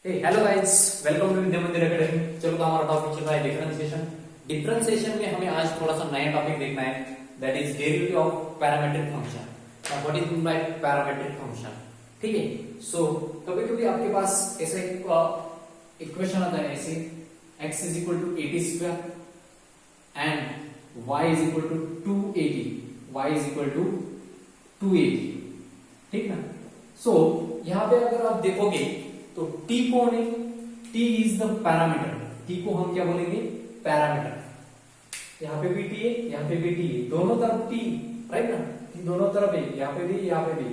Hello guys, welcome to विद्या मंदिर academy. चलो तो हमारा टॉपिक चल रहा है डिफरेंशिएशन। डिफरेंशिएशन में हमें आज थोड़ा सा नया टॉपिक देखना है, that is derivative of parametric function. Now what is mean by parametric function? ठीक है, सो कभी कभी आपके पास ऐसे इक्वेशन आता है ऐसे, x is equal to 80 square and y is equal to 280, y is equal to 280। ठीक ना? सो यहाँ पे अगर आप देखोगे तो t कौन है? t is the parameter. t को हम क्या बोलेंगे? पैरामीटर। यहाँ पे भी t है, यहाँ पे भी t है, दोनों तरफ t, राइट ना? t दोनों तरफ है, यहाँ पे भी, यहाँ पे भी।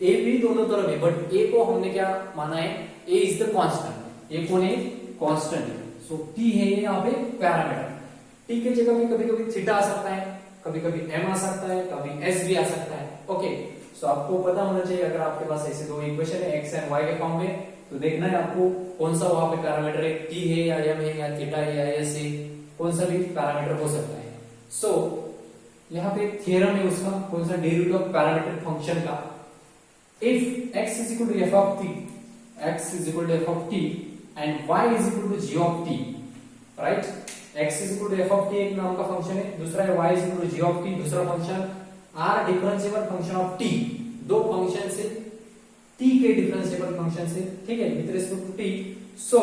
a भी दोनों तरफ है, बट a को हमने क्या माना है? a is the constant. a कौन है? कांस्टेंट है। सो t है यहाँ पे पैरामीटर। t के जगह में कभी कभी थीटा आ सकता है, कभी कभी m आ सकता है, कभी s भी आ सकता है। ओके, सो आपको पता होना चाहिए, अगर आपके पास ऐसे दो इक्वेशन है x एंड y के फॉर्म में, तो देखना है आपको कौन सा वहां पे पैरामीटर है, t है या m है या थीटा है या s है, कौन सा भी पैरामीटर हो सकता है। सो यहाँ पे थ्योरम है उसका, कौन सा? डेरिवेटिव ऑफ पैरामीट्रिक फंक्शन का। If x is equal to f of t, x is equal to f of t and y is equal to g of t, right? x is equal to f of t एक नाम का function है, दूसरा है y is equal to g of t, दूसरा function are differentiable function of t। दो function से t के डिफरेंशिएबल फंक्शन से, ठीक है, with respect to t, so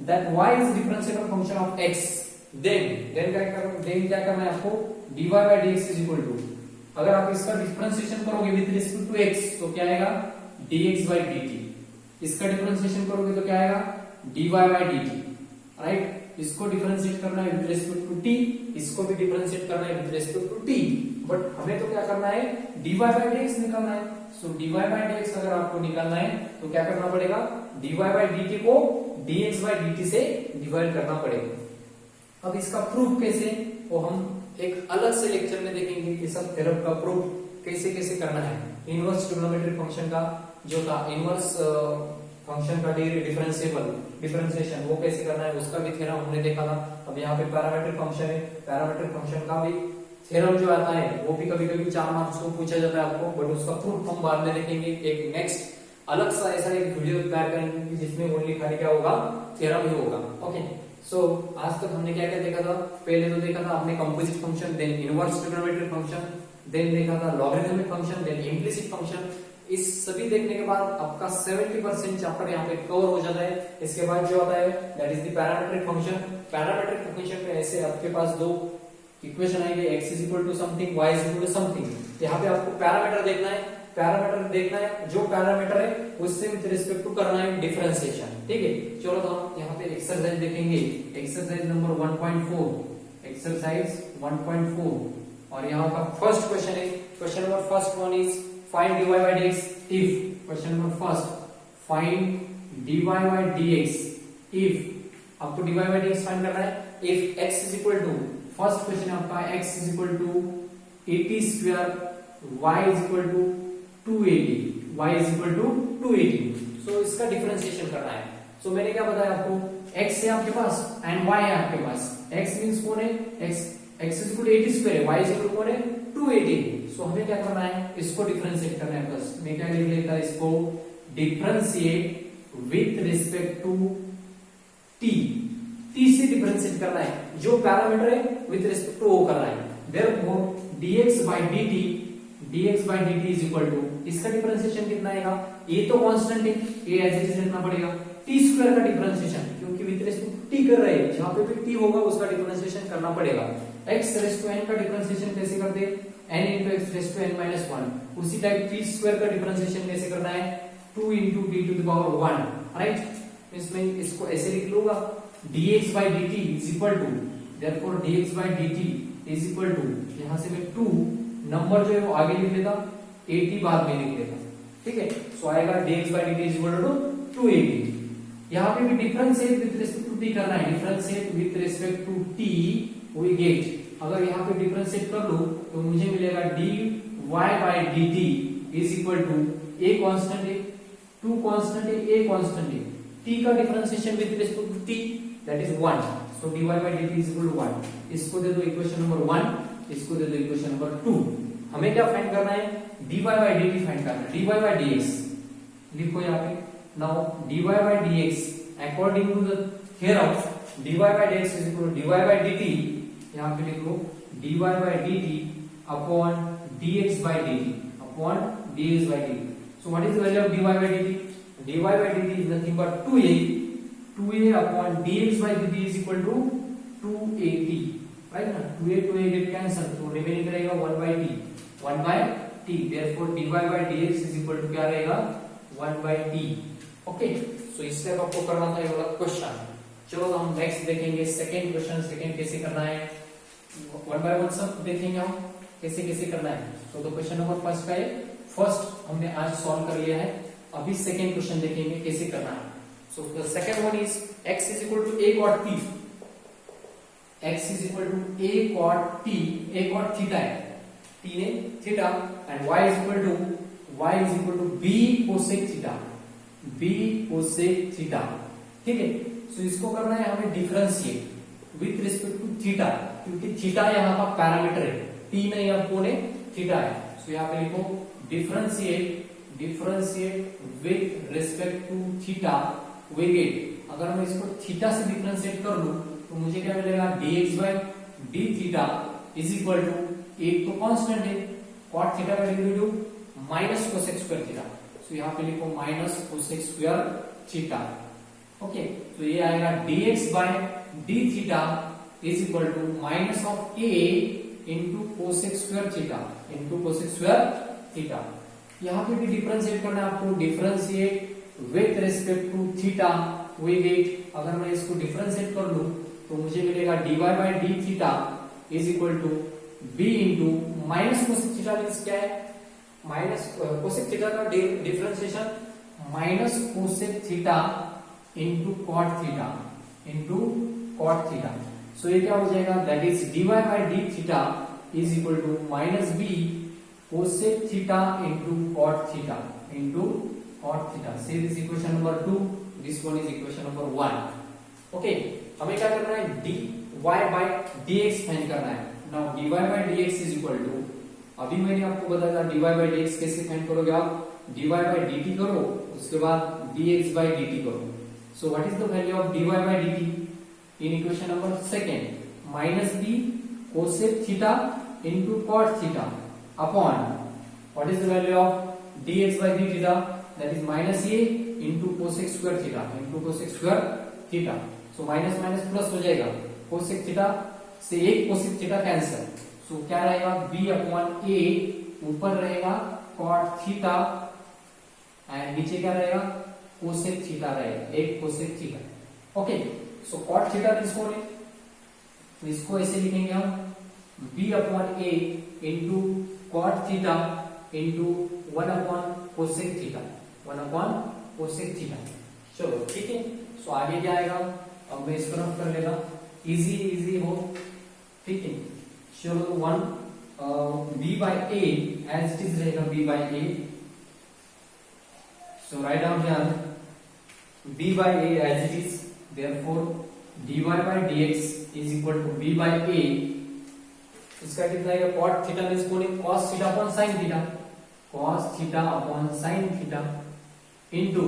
that y is differentiable function of x। Then क्या करना है आपको? dy by dx is equal to, अगर आप इसका डिफरेंशिएशन करोगे विद रिस्पेक्ट टू x तो क्या आएगा? dx by dt। इसका डिफरेंशिएशन करोगे तो क्या आएगा? dy by dt, right? इसको डिफरेंशिएट करना है विद रिस्पेक्ट टू t, इसको भी डिफरेंशिएट करना है with respect to t, but हमें तो क्या करना है? dy by dx निकालना है। सो dy by dx अगर आपको निकालना है तो क्या करना पड़ेगा? dy by dt को dx by dt से डिवाइड करना पड़ेगा। अब इसका प्रूफ कैसे, वो हम एक अलग से लेक्चर में देखेंगे कि सब थ्योरम का प्रूफ कैसे कैसे करना है। इनवर्स ट्रिग्नोमेट्रिक फंक्शन का जो था, इनवर्स फंक्शन का डिफरेंशिएशन वो कैसे करना है, उसका भी थ्योरम हमने देखा था। अब यहाँ पे पैरामीट्रिक फंक्शन है, पैरामीट्रिक फंक्शन का भी थ्योरम जो आता है वो भी कभी कभी 4 मार्क्स को पूछा जाता है आपको, बट उसका प्रूफ हम बाद में देखेंगे। एक नेक्स्ट अलग सा ऐसा एक वीडियो तैयार करेंगे जिसमें ओनली खाली क्या होगा? थ्योरम ही होगा। ओके, सो आज तक हमने क्या क्या देखा था? पहले तो देखा था हमने composite function, then inverse trigonometric function, then देखा था logarithmic function, then implicit function. इस सभी देखने के बाद आपका 70% चैप्टर यहाँ पे कवर हो जाता है। इसके बाद जो आता है that is the parametric function. Parametric function में ऐसे आपके पास दो इक्वेशन आएंगे, x is equal to something, y is equal to something. यहाँ पे आपको पैरामीटर देखना है, पैरामीटर देखना है, जो पैरामीटर है उससे विद रिस्पेक्ट टू करना है डिफरेंशिएशन। ठीक है, चलो तो हम यहाँ पे एक्सरसाइज देखेंगे, एक्सरसाइज नंबर 1.4, एक्सरसाइज 1.4, और यहाँ का फर्स्ट क्वेश्चन है। Question number first one is find dy by dx if, question number first, find dy by dx if, आपको dy by dx फाइंड करना है if x is equal to, first question आपका x is equal to 80 square, y is equal to 280, y is equal to 280। So इसका differentiation करना है। सो मैंने क्या बताया आपको? x है आपके पास एंड y है आपके पास। x मींस कौन है? x is equal to 80 square, y is equal to कौन है? 280। सो हमें क्या करना है? इसको डिफरेंशिएट करना है। बस मैं क्या लिख लेता है इसको? Differentiate with respect to t, t से डिफरेंशिएट करना है, जो पैरामीटर है विथ रिस्पेक्ट टू वो करना है। Therefore dx by dt is equal to, इसका डिफरेंशिएशन कितना आएगा? ये तो कांस्टेंट है, ये एज इट इज लिखना पड़ेगा। t स्क्वायर का डिफरेंशिएशन, क्योंकि विथ रिस्पेक्ट टू t कर रहे हैं, जहां पे भी t होगा उसका डिफरेंशिएशन करना पड़ेगा। x रेज़ टू n का डिफरेंशिएशन कैसे करते हैं? n into x raise to n minus 1। उसी टाइप t स्क्वायर का डिफरेंशिएशन कैसे करना है? 2 into t to the power 1, right? इसमें इसको ऐसे लिख लूंगा, dx by dt is equal to, therefore dx by dt is equal to, यहां से मैं 2 नंबर जो है वो आगे लिख लेता, 80 बाद में लिख लेता। ठीक है, सो आएगा dx by dt is equal to 280। यहां पे भी differentiate with respect to t करना है, differentiate with respect to t we get, अगर यहां पे डिफरेंशिएट कर लो तो मुझे मिलेगा dy by dt is equal to, a constant है, 2 कांस्टेंट है, a कांस्टेंट है, t का differentiation with respect to t that is 1। So dy by dt is equal to 1। इसको दे दो इक्वेशन नंबर 1, इसको दे दो इक्वेशन नंबर 2। हमें क्या फाइंड करना है? dy by dt फाइंड करना है। dy by dx लिखो यहाँ पे, now dy by dx according to the theorem dy by dx is equal to dy by dt, यहाँ पे लिखो dy by dt upon dx by dt upon dx by dt. So what is the value of dy by dt? dy by dt is nothing but 2a upon dx by dt is equal to 2at, right ना? 2a get cancel, तो remaining रहेगा 1 by t. Therefore dy by dx is equal to क्या रहेगा 1 by t. Okay, सो इससे आपको करना था ये वाला क्वेश्चन. चलो हम नेक्स्ट देखेंगे सेकंड क्वेश्चन. सेकंड कैसे करना है, वन बाय वन सब देखेंगे हम कैसे कैसे करना है. तो क्वेश्चन नंबर फर्स्ट का है, फर्स्ट हमने आज सॉल्व कर लिया है. अभी सेकंड क्वेश्चन देखेंगे कैसे करना है. So the second one is x is equal to a cot t. x is equal to a cot t, a cot theta है, t ने theta, and y is equal to b cosec theta, b cosec theta. ठीक है, so इसको करना है हमें differentiate with respect to theta, क्योंकि theta यहाँ का पैरामीटर है, t नहीं आपको ने थीटा है. सो यहाँ पे लिखो differentiate with respect to theta. We get, अगर मैं इसको थीटा से डिफरेंशिएट कर लूं तो मुझे क्या मिलेगा, dx by d theta is equal to, एक तो कांस्टेंट है cot थीटा का derivative minus cosec square theta. So यहाँ पे लिखो minus cosec square theta. Okay, तो ये आएगा dx by d theta is equal to minus of a into cosec square theta. यहाँ पे भी डिफरेंशिएट करना है आपको, differentiate with respect to theta. We get, अगर मैं इसको डिफरेंशिएट कर लूं तो मुझे मिलेगा dy by d theta is equal to b into minus cosec theta. Means क्या है, माइनस कोसेक थीटा का differentiation minus cosec theta into cot theta. So ये क्या हो जाएगा, that is dy by d theta is equal to minus b cosec theta into cot theta. See this equation number 2, this one is equation number 1. Okay, हमें क्या करना है, dy by dx find करना है. Now dy by dx is equal to, अभी मैंने आपको बताया था dy by dx कैसे फाइंड करोगे आप, dy by dt करो, उसके बाद dx by dt करो. So what is the value of dy by dt in equation number second? Minus b cosec theta into cot theta upon, what is the value of dx by d theta? That is minus a into cosec square theta. So minus minus plus हो जाएगा, cosec theta से एक cosec theta cancel. So क्या रहेगा, b upon a, ऊपर रहेगा cot theta and नीचे क्या रहेगा, cosec theta रहेगा, एक cosec theta. Okay, so cot theta किसको है, तो इसको ऐसे लिखेंगे हम, b upon a into cot theta into 1 upon cosec theta. चलो ठीक है. सो आगे क्या आएगा, अब मैं इसको रफ कर लेगा, इजी हो. ठीक है, चलो 1 b by a as it is रहेगा, b by a. So write down here b by a as it is. Therefore dy by dx is equal to b by a. इसका कितना आएगा, cot theta means cos theta upon sin theta, cos theta upon sin theta into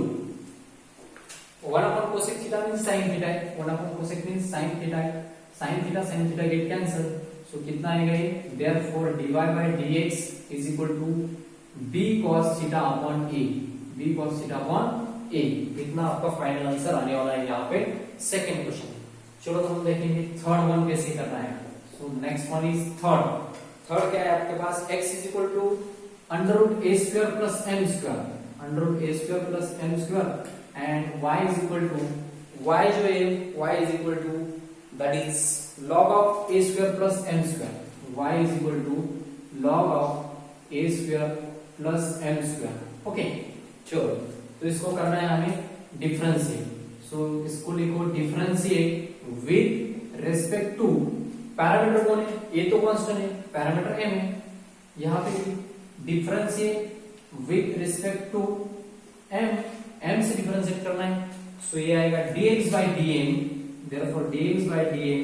1 upon cosec theta means sin theta है, 1 upon cosec means sin theta है, sin theta get cancel. So कितना आएगा ये, therefore dy by dx is equal to b cos theta upon a. इतना आपका final answer आने वाला है यहाँ पे सेकंड क्वेश्चन. चलो तो हम देखेंगे थर्ड वन कैसे करना है. So next one is third क्या है आपके पास, x is equal to under root a square plus m square, and y is equal to, y जो है y is equal to that is log of a square plus m square. y is equal to log of a square plus m square. Okay, चलो तो इसको करना है हमें differentiate. So इसको लिखो differentiate with respect to, parameter कौन है, ये तो कांस्टेंट है, पैरामीटर m है. यहाँ पे differentiate with respect to m से डिफरेंशिएट करना है. सो ये आएगा dx by dm. Therefore dx by dm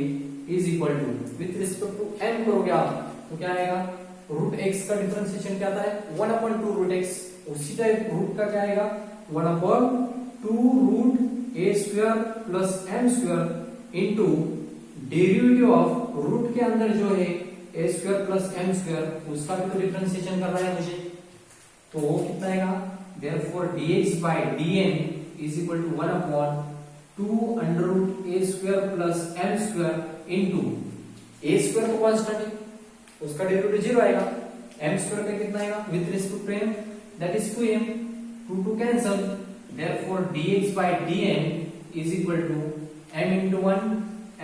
is equal to, with respect to m करोगे आप तो क्या आएगा, रूट x का डिफरेंशिएशन क्या आता है, 1/2 रूट x. उसी टाइप रूट का क्या आएगा, 1/2 root A square plus M square into derivative of root के अंदर जो है A square plus M square उसका भी तो डिफरेंशिएशन करना है मुझे, तो वो कितना आएगा, therefore dx by dn is equal to 1 upon 2 under root a square plus m square into a square तो कांस्टेंट है, उसका डेरिवेटिव 0 आएगा, m square का कितना आएगा with respect to m, that is 2m, 2 cancel, therefore dx by dn is equal to m into 1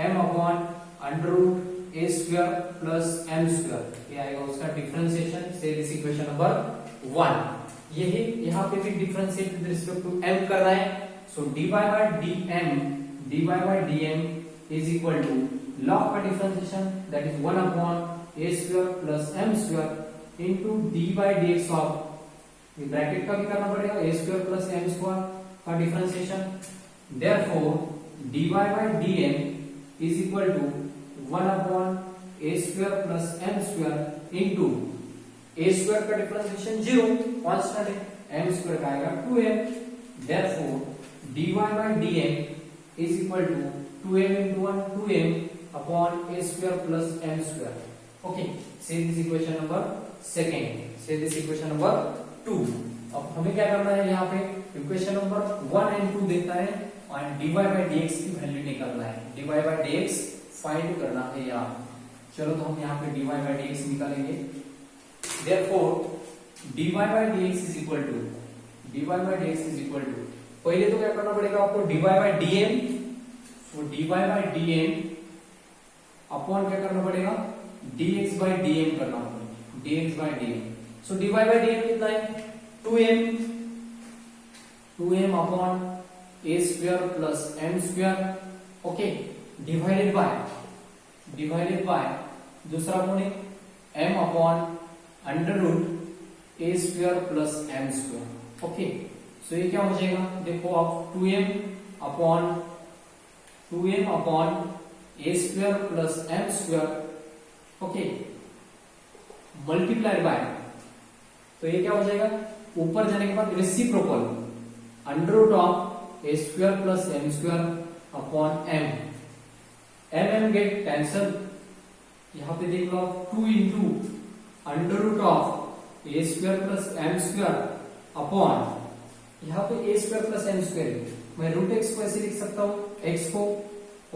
m upon under root a square plus m square, ये आएगा उसका डिफरेंशिएशन। से दिस इक्वेशन नंबर 1, ये है, यहाँ पे भी differentiate with respect to m करना है, so dy by dm is equal to log का differentiation that is 1 upon a square plus m square into d by dx of, ये ब्रैकेट का भी करना पड़ेगा, a square plus m square का differentiation, therefore dy by dm is equal to 1 upon a square plus m square into a square का differentiation 0 constant है, m square का आएगा 2m, therefore dy by dm is equal to 2m into 1 2m upon a square plus m square. Okay, say this equation number second, say this equation number 2. अब हमें क्या करना है, यहाँ पे इक्वेशन नंबर 1 एंड 2 देता है और dy by dx की वैल्यू निकालना है, dy by dx फाइंड करना है यहाँ। चलो तो हम यहाँ पे dy by dx निकालेंगे, therefore dy by dx is equal to पहले तो क्या करना पड़ेगा आपको, dy by dm, तो dy by dm अपॉन क्या करना पड़ेगा, dx by dm करना पड़ेगा, dx by dm, so dy by dm कितना है 2m upon a square plus m square, okay, divided by दूसरा कौन है m upon under root a square plus m square, okay, so ये क्या हो जाएगा, देखो आप 2m upon a square plus m square, okay, multiply by, तो ये क्या हो जाएगा, ऊपर जाने के बाद reciprocal under root of a square plus m square upon m get cancel, यहाँ पे देख लो 2 into under root of a square plus m square upon, यहाँ पे a square plus m square, मैं रूट x को ऐसे लिख सकता हूँ, x को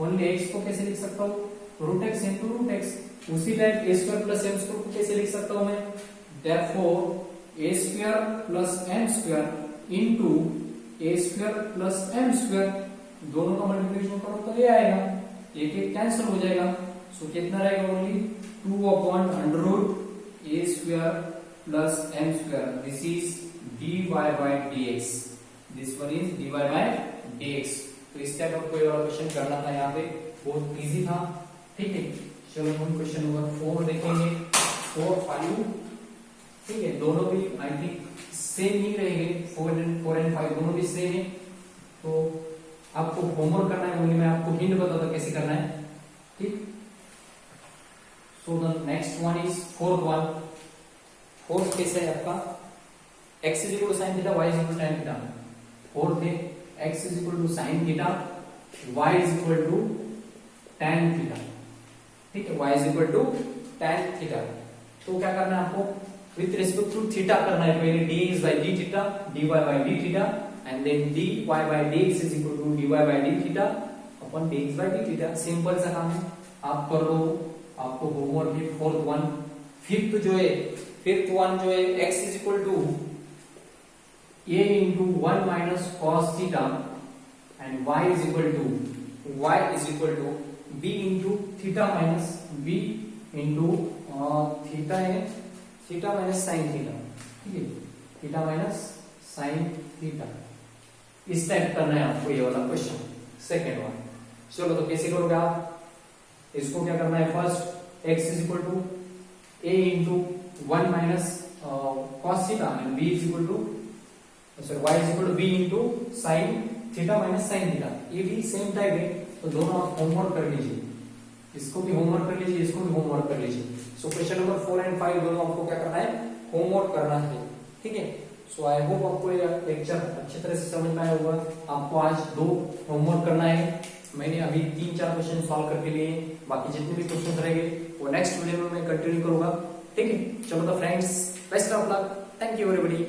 ओनली x को कैसे लिख सकता हूँ, root x into root x, उसी type a square plus m square को कैसे लिख सकता हूँ मैं, therefore a square plus m square into a square plus m square, दोनों का मल्टीप्लिकेशन करो तो ये आएगा, एक एक कैंसिल हो जाएगा, सो कितना रहेगा only 2 upon under root a square plus m square, this is dy by dx, this one is dy by dx। तो इस टाइप आपको ये वाला क्वेश्चन करना था, यहाँ पे बहुत इजी था, ठीक है। चलो हम क्वेश्चन नंबर 4 देखेंगे, 4 5, ठीक है, दोनों भी आई थिंक सेम ही रहेंगे, 4 एंड 5 दोनों भी सेम है, तो आपको होमवर्क करना है, मैं आपको हिंट बताता कैसे करना है, ठीक। So the next one is fourth कैसे है आपका, x is equal to sin theta, y is equal to tan theta, fourth है x is equal to sin theta, y is equal to tan theta, ठीक है, y is equal to tan theta. तो क्या करना है आपको, with respect to theta करना है, पहले d is by d theta, dy by d theta, and then dy by dx is equal to dy by d theta upon dx by d theta. Simple सा काम है, आप कर लो, आपको homework है फोर्थ वन। फिफ्थ वन जो है x is equal to a into 1 minus cos theta and y is equal to b into theta minus b into theta है थीटा माइनस साइन थीटा, ठीक है, थीटा माइनस साइन थीटा। इस type करना है आपको ये वाला क्वेश्चन, सेकेंड वन। चलो तो कैसे करोगे आप, इसको क्या करना है, first x is equal to a into 1 minus cos theta and b is equal to y is equal to b into sine theta minus sine theta. ये भी सेम टाइप है, तो दोनों आप होमवर्क कर लीजिए, इसको भी होमवर्क कर लीजिए, इसको भी होमवर्क कर लीजिए। सो क्वेश्चन नंबर 4 एंड 5 दोनों आपको क्या करना है, होमवर्क करना है, ठीक है। सो आई होप आपको ये लेक्चर अच्छी तरह से समझ में आया होगा। आपको आज 2 होमवर्क करना है। मैंने अभी 3-4 क्वेश्चन सॉल्व करके लिए, बाकी जितने भी क्वेश्चन रहेंगे वो नेक्स्ट वीडियो में मैं कंटिन्यू करूंगा। ठीक है, चलो तो friends, best of luck, thank you everybody.